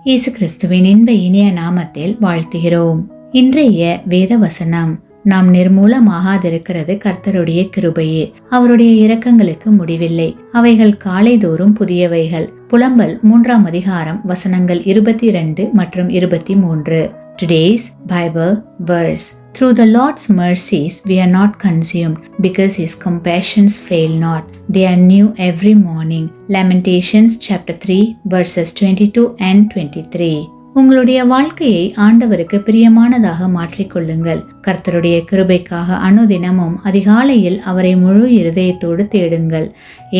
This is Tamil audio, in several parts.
இயேசு கிறிஸ்துவின் இன்ப இனிய நாமத்தில் வாழ்த்துகிறோம். இன்றைய வேத வசனம்: நாம் நிர்மூலமாகாதிருக்கிறது கர்த்தருடைய கிருபையே, அவருடைய இரக்கங்களுக்கு முடிவில்லை, அவைகள் காலைதோறும் புதியவைகள். புலம்பல் 3ஆம் அதிகாரம் வசனங்கள் 22 மற்றும் 23. Today's Bible verse: Through the Lord's mercies we are not consumed, because his compassions fail not. They are new every morning. Lamentations chapter 3 verses 22 and 23. உங்களுடைய வாழ்க்கையை ஆண்டவருக்கு பிரியமானதாக மாற்றிக்கொள்ளுங்கள். கர்த்தருடைய கிருபைக்காக அனுதினமும் அதிகாலையில் அவரை முழு இருதயத்தோடு தேடுங்கள்.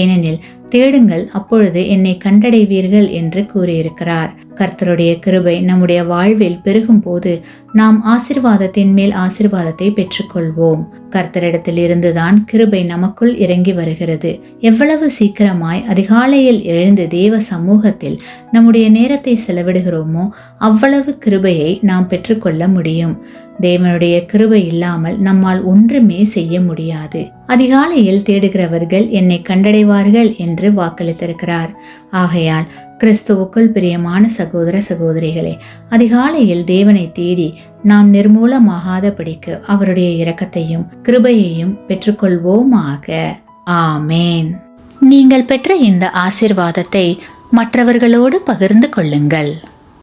ஏனெனில் தேடுங்கள், அப்பொழுது என்னை கண்டடைவீர்கள் என்று கூறியிருக்கிறார். கர்த்தருடைய கிருபை நம்முடைய வாழ்வில் பெருகும் போது நாம் ஆசீர்வாதத்தின் மேல் ஆசீர்வாதத்தை பெற்றுக்கொள்வோம். கர்த்தரிடத்தில் இருந்துதான் கிருபை நமக்குள் இறங்கி வருகிறது. எவ்வளவு சீக்கிரமாய் அதிகாலையில் எழுந்து தேவ சமூகத்தில் நம்முடைய நேரத்தை செலவிடுகிறோமோ அவ்வளவு கிருபையை நாம் பெற்றுக்கொள்ள முடியும். தேவனுடைய கிருபை இல்லாமல் நம்மால் ஒன்றுமே செய்ய முடியாது. அதிகாலையில் தேடுகிறவர்கள் என்னை கண்டடைவார்கள் என்று வாக்களித்திருக்கிறார். ஆகையால் கிறிஸ்துவுக்குள் பிரியமான சகோதர சகோதரிகளே, அதிகாலையில் தேவனை தேடி நாம் நிர்மூலமாகாதபடிக்கு அவருடைய இரக்கத்தையும் கிருபையையும் பெற்றுக்கொள்வோமாக. ஆமேன். நீங்கள் பெற்ற இந்த ஆசீர்வாதத்தை மற்றவர்களோடு பகிர்ந்து கொள்ளுங்கள்.